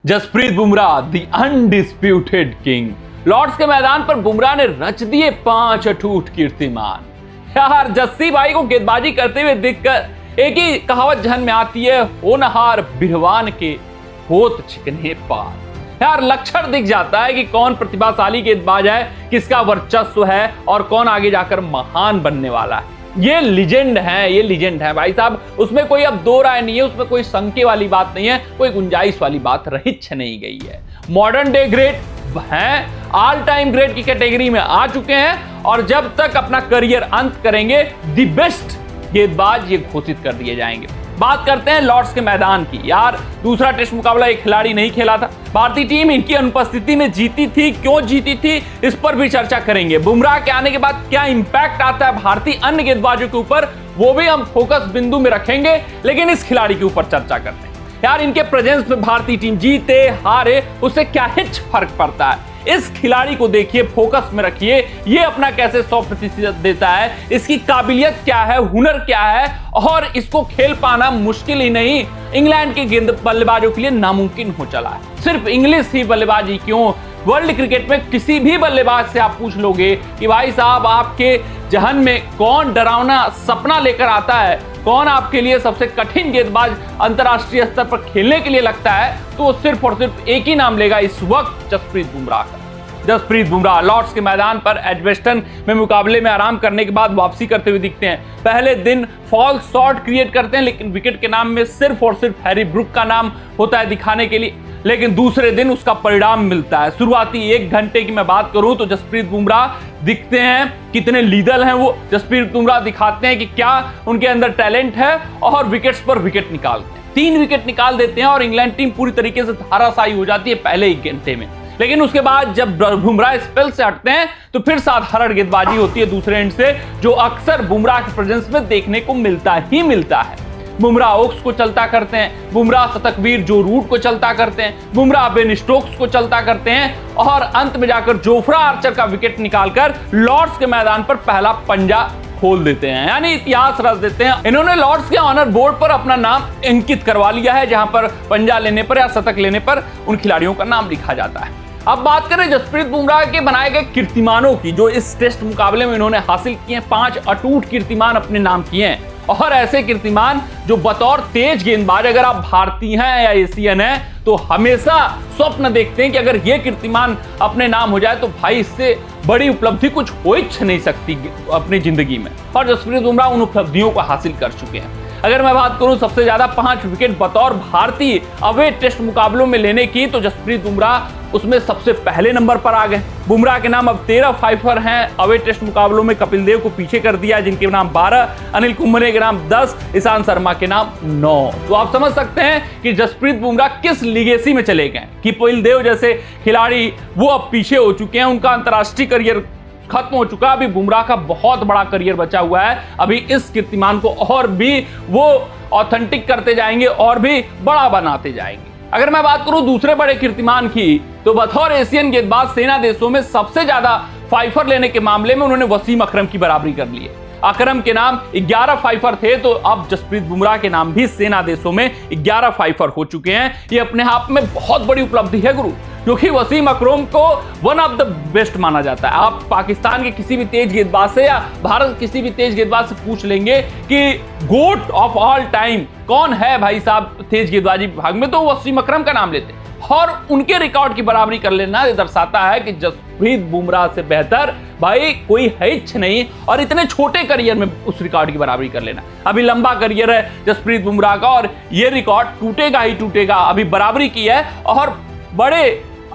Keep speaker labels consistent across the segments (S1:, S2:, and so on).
S1: Jasprit Bumrah the undisputed king. Lord's के मैदान पर बुमराह ने रच दिए 5 अटूट कीर्तिमान। यार जस्सी भाई को गेंदबाजी करते हुए देखकर एक ही कहावत जहन में आती है, होनहार बिरवान के होत चिकने पार। यार लक्षण दिख जाता है कि कौन प्रतिभाशाली गेंदबाज है, किसका वर्चस्व है और कौन आगे जाकर महान बनने वाला है। ये लीजेंड है भाई साहब, उसमें कोई अब दो राय नहीं है, उसमें कोई शंके वाली बात नहीं है, कोई गुंजाइश वाली बात रहित नहीं गई है। मॉडर्न डे ग्रेट हैं, ऑल टाइम ग्रेट की कैटेगरी में आ चुके हैं और जब तक अपना करियर अंत करेंगे द बेस्ट गेंदबाज ये घोषित कर दिए जाएंगे। बात करते हैं लॉर्ड्स के मैदान की। यार दूसरा टेस्ट मुकाबला एक खिलाड़ी नहीं खेला था, भारतीय टीम इनकी अनुपस्थिति में जीती थी, क्यों जीती थी इस पर भी चर्चा करेंगे। बुमराह के आने के बाद क्या इंपैक्ट आता है भारतीय अन्य गेंदबाजों के ऊपर, वो भी हम फोकस बिंदु में रखेंगे, लेकिन इस खिलाड़ी के ऊपर चर्चा करते हैं। यार इनके प्रेजेंस में भारतीय टीम जीते हारे उससे क्या हिच फर्क पड़ता है। इस खिलाड़ी को देखिए, फोकस में रखिए, ये अपना कैसे 100% देता है, इसकी काबिलियत क्या है, हुनर क्या है और इसको खेल पाना मुश्किल ही नहीं, इंग्लैंड के गेंद बल्लेबाजों के लिए नामुमकिन हो चला है। सिर्फ इंग्लिश ही बल्लेबाजी क्यों, वर्ल्ड क्रिकेट में किसी भी बल्लेबाज से आप पूछ लोगे कि भाई साहब आपके जहन में कौन डरावना सपना लेकर आता है, कौन आपके लिए सबसे कठिन गेंदबाज अंतरराष्ट्रीय स्तर पर खेलने के लिए लगता है, तो वो सिर्फ और सिर्फ एक ही नाम लेगा इस वक्त, जसप्रीत बुमराह का। जसप्रीत बुमराह लॉर्ड्स के मैदान पर एजबेस्टन में मुकाबले में आराम करने के बाद वापसी करते हुए दिखते हैं। पहले दिन फॉल्स शॉट क्रिएट करते हैं, लेकिन विकेट के नाम में सिर्फ और सिर्फ हैरी ब्रूक का नाम होता है दिखाने के लिए, लेकिन दूसरे दिन उसका परिणाम मिलता है। शुरुआती 1 घंटे की मैं बात करूं तो जसप्रीत बुमराह दिखते हैं कितने लीडर हैं वो। जसप्रीत बुमराह दिखाते हैं कि क्या उनके अंदर टैलेंट है और विकेट्स पर विकेट निकालते हैं। 3 विकेट निकाल देते हैं और इंग्लैंड टीम पूरी तरीके से धाराशायी हो जाती है पहले 1 घंटे में। लेकिन उसके बाद जब बुमराह स्पेल से हटते हैं तो फिर साधारण गेंदबाजी होती है दूसरे एंड से, जो अक्सर बुमराह के प्रेजेंस में देखने को मिलता है। बुमराह ओक्स को चलता करते हैं, बुमराह शतकवीर जो रूट को चलता करते हैं, बुमराह बेन स्टोक्स को चलता करते हैं और अंत में जाकर जोफ्रा आर्चर का विकेट निकालकर लॉर्ड्स के मैदान पर पहला पंजा खोल देते हैं, यानी इतिहास रच देते हैं। इन्होंने लॉर्ड्स के ऑनर बोर्ड पर अपना नाम अंकित करवा लिया है, जहां पर पंजा लेने पर या शतक लेने पर उन खिलाड़ियों का नाम लिखा जाता है। अब बात करें जसप्रीत बुमराह के बनाए गए कीर्तिमानों की, जो इस टेस्ट मुकाबले में इन्होंने हासिल किए। 5 अटूट कीर्तिमान अपने नाम किए हैं और ऐसे कीर्तिमान जो बतौर तेज गेंदबाज, अगर आप भारतीय हैं या एशियन हैं तो हमेशा स्वप्न देखते हैं कि अगर ये कीर्तिमान अपने नाम हो जाए तो भाई इससे बड़ी उपलब्धि कुछ हो ही नहीं सकती अपनी जिंदगी में, और जसप्रीत बुमराह उन उपलब्धियों को हासिल कर चुके हैं। अगर मैं बात करूं सबसे ज्यादा 5 विकेट बतौर भारतीय अवे टेस्ट मुकाबलों में लेने की, तो जसप्रीत बुमराह उसमें सबसे पहले नंबर पर आ गए। बुमराह के नाम अब 13 फाइफर हैं अवे टेस्ट मुकाबलों में, कपिल देव को पीछे कर दिया जिनके नाम 12, अनिल कुंबले के नाम 10, ईशांत शर्मा के नाम 9। तो आप समझ सकते हैं कि जसप्रीत बुमराह किस लीगेसी में चले गए कि कपिल देव जैसे खिलाड़ी वो अब पीछे हो चुके हैं, उनका अंतरराष्ट्रीय करियर खत्म हो चुका है। अभी बुमराह का बहुत बड़ा करियर बचा हुआ है, अभी इस कीर्तिमान को और भी वो ऑथेंटिक करते जाएंगे और भी बड़ा बनाते जाएंगे। अगर मैं बात करूं दूसरे बड़े कीर्तिमान की, तो बतौर एशियन गेंदबाज सेना देशों में सबसे ज्यादा फाइफर लेने के मामले में उन्होंने वसीम अकरम की बराबरी कर ली है। अकरम के नाम 11 फाइफर थे, तो अब जसप्रीत बुमराह के नाम भी सेना देशों में 11 फाइफर हो चुके हैं। ये अपने आप में बहुत बड़ी उपलब्धि है गुरु, क्योंकि वसीम अकरम को वन ऑफ द बेस्ट माना जाता है। आप पाकिस्तान के किसी भी तेज गेंदबाज से या भारत किसी भी तेज गेंदबाज से पूछ लेंगे कि गोट ऑफ ऑल टाइम कौन है भाई साहब तेज गेंदबाजी विभाग में, तो वसीम अकरम का नाम लेते हैं। और उनके रिकॉर्ड की बराबरी कर लेना ये दर्शाता है कि जसप्रीत बुमराह से बेहतर भाई कोई है नहीं, और इतने छोटे करियर में उस रिकॉर्ड की बराबरी कर लेना। अभी लंबा करियर है जसप्रीत बुमराह का और ये रिकॉर्ड टूटेगा ही टूटेगा। अभी बराबरी की है और बड़े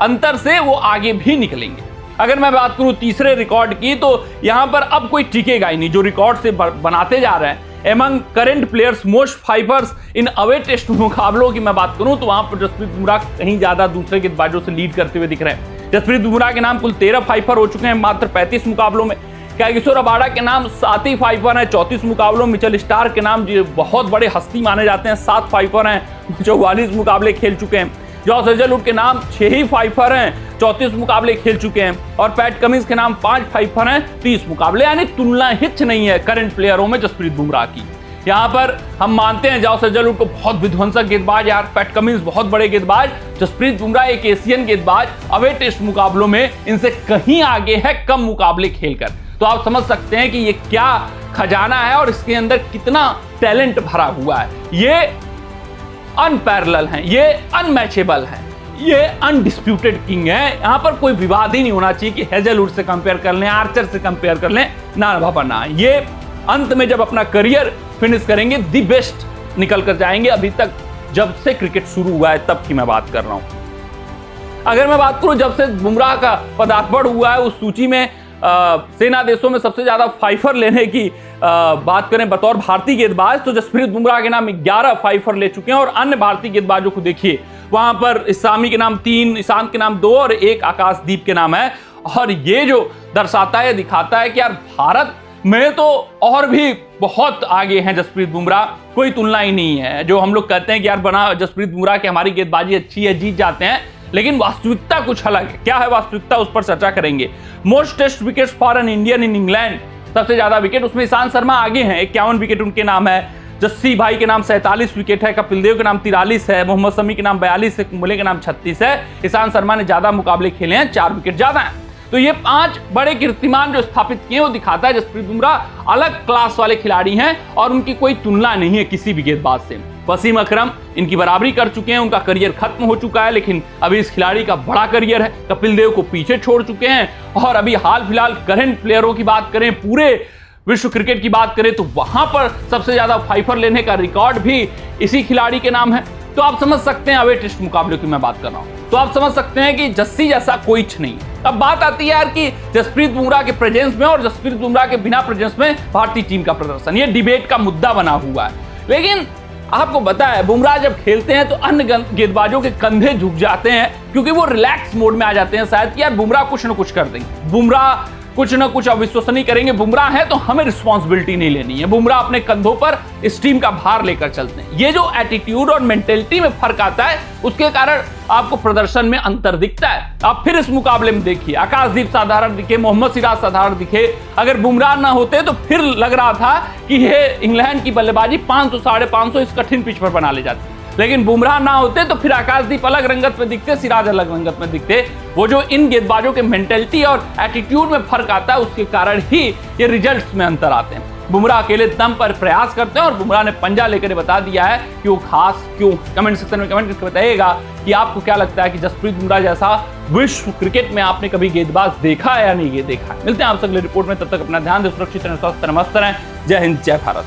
S1: अंतर से वो आगे भी निकलेंगे। अगर मैं बात करूं तीसरे रिकॉर्ड की, तो यहां पर अब कोई टिकेगा ही नहीं, जो रिकॉर्ड से बनाते जा रहे हैं। एमंग करेंट प्लेयर्स मोस्ट फाइफर्स इन अवे टेस्ट मुकाबलों की मैं बात करूं तो वहां पर जसप्रीत बुमराह कहीं ज्यादा दूसरे गेंदबाजों से लीड करते हुए दिख रहे हैं। जसप्रीत बुमराह के नाम कुल 13 फाइफर हो चुके हैं मात्र 35 मुकाबलों में। कैगिसो रबाडा के नाम 7 ही फाइफर हैं 34 मुकाबलों में। मिचेल स्टार्क के नाम जो बहुत बड़े हस्ती माने जाते हैं 7 फाइफर हैं, 44 मुकाबले खेल चुके हैं। जॉस हेजलवुड के नाम 6 ही फाइफर हैं, 34 मुकाबले खेल चुके हैं। और पैट कमिंस के नाम 5 फाइफर हैं, 30 मुकाबले, यानी तुलना हिच नहीं है करंट प्लेयरों में जसप्रीत बुमराह की। यहाँ पर हम मानते हैं जॉस हेजलवुड को बहुत विध्वंसक गेंदबाज यार, पैट कमिंस बहुत बड़े गेंदबाज, जसप्रीत बुमराह एक एशियन गेंदबाज अवे टेस्ट मुकाबलों में इनसे कहीं आगे है कम मुकाबले खेलकर। तो आप समझ सकते हैं कि ये क्या खजाना है और इसके अंदर कितना टैलेंट भरा हुआ है। ये अनपैरेलल हैं, ये अनमैचेबल हैं, ये अनडिस्प्यूटेड किंग है। यहां पर कोई विवाद ही नहीं होना चाहिए कि हेजलवुड से कंपेयर कर लें, आर्चर से कंपेयर कर लें, ना बाबा ना। ये अंत में जब अपना करियर फिनिश करेंगे दी बेस्ट निकल कर जाएंगे। अभी तक जब से क्रिकेट शुरू हुआ है तब की मैं बात कर रहा हूं। अगर मैं बात करूं जब से बुमराह का पदार्पण हुआ है, उस सूची में सेना देशों में सबसे ज्यादा फाइफर लेने की बात करें बतौर भारतीय गेंदबाज, तो जसप्रीत बुमराह के नाम 11 फाइफर ले चुके हैं। और अन्य भारतीय गेंदबाजों को देखिए, वहां पर इस्लामी के नाम 3, ईशांत के नाम 2 और 1 आकाशदीप के नाम है। और ये जो दर्शाता है, दिखाता है कि यार भारत में तो और भी बहुत आगे हैं जसप्रीत बुमराह, कोई तुलना ही नहीं है। जो हम लोग कहते हैं कि यार बना जसप्रीत बुमराह की हमारी गेंदबाजी अच्छी है, जीत जाते हैं, लेकिन वास्तविकता कुछ अलग है। क्या है वास्तविकता, उस पर चर्चा करेंगे। Most test wickets for an Indian in England, सबसे ज्यादा विकेट, उसमें ईशांत शर्मा आगे हैं, 51 विकेट उनके नाम है। जस्सी भाई के नाम 47 विकेट है, कपिल देव के नाम 43 है, मोहम्मद शमी के नाम 42 है, कुंबले के नाम 36 है। ईशांत शर्मा ने ज्यादा मुकाबले खेले हैं, 4 विकेट ज्यादा हैं। तो ये 5 बड़े कीर्तिमान जो स्थापित किए, वो दिखाता है जसप्रीत बुमराह अलग क्लास वाले खिलाड़ी हैं और उनकी कोई तुलना नहीं है किसी भी गेंदबाज से। वसीम अकरम इनकी बराबरी कर चुके हैं, उनका करियर खत्म हो चुका है, लेकिन अभी इस खिलाड़ी का बड़ा करियर है। कपिल देव को पीछे छोड़ चुके हैं। और अभी हाल फिलहाल करंट प्लेयरों की बात करें, पूरे विश्व क्रिकेट की बात करें, तो वहां पर सबसे ज्यादा फाइफर लेने का रिकॉर्ड भी इसी खिलाड़ी के नाम है। तो आप समझ सकते हैं, अवे टेस्ट मुकाबले की मैं बात कर रहा हूं, तो आप समझ सकते हैं कि जस्सी जैसा कोई नहीं। अब बात आती है यार कि जसप्रीत बुमराह के प्रेजेंस में और जसप्रीत बुमराह के बिना प्रेजेंस में भारतीय टीम का प्रदर्शन, ये डिबेट का मुद्दा बना हुआ है। लेकिन आपको पता है, बुमराह जब खेलते हैं तो अन्य गेंदबाजों के कंधे झुक जाते हैं, क्योंकि वो रिलैक्स मोड में आ जाते हैं शायद कि यार बुमराह कुछ ना कुछ कर देंगे, बुमराह कुछ ना कुछ अविश्वसनीय करेंगे, बुमराह है तो हमें रिस्पॉन्सिबिलिटी नहीं लेनी है, बुमराह अपने कंधों पर इस टीम का भार लेकर चलते हैं। ये जो एटीट्यूड और मेंटेलिटी में फर्क आता है, उसके कारण आपको प्रदर्शन में अंतर दिखता है। आप फिर इस मुकाबले में देखिए, आकाशदीप साधारण दिखे, मोहम्मद सिराज साधारण दिखे। अगर बुमराह ना होते तो फिर लग रहा था कि ये इंग्लैंड की बल्लेबाजी 500 साढ़े 500 इस कठिन पिच पर बना ले जाती, लेकिन बुमराह ना होते तो फिर आकाशदीप अलग रंगत में दिखते, सिराज अलग रंगत में दिखते। वो जो इन गेंदबाजों के मेंटेलिटी और एटीट्यूड में फर्क आता है, उसके कारण ही ये रिजल्ट्स में अंतर आते हैं। बुमराह अकेले दम पर प्रयास करते हैं और बुमराह ने पंजा लेकर बता दिया है कि वो खास क्यों। कमेंट सेक्शन में कमेंट करके बताइएगा कि आपको क्या लगता है कि जसप्रीत बुमराह जैसा विश्व क्रिकेट में आपने कभी गेंदबाज देखा है या नहीं ये देखा है। मिलते हैं आपसे अगले रिपोर्ट में, तब तक अपना ध्यान दें, सुरक्षित रहें, स्वस्थ रहें, मस्त रहें। जय हिंद, जय भारत।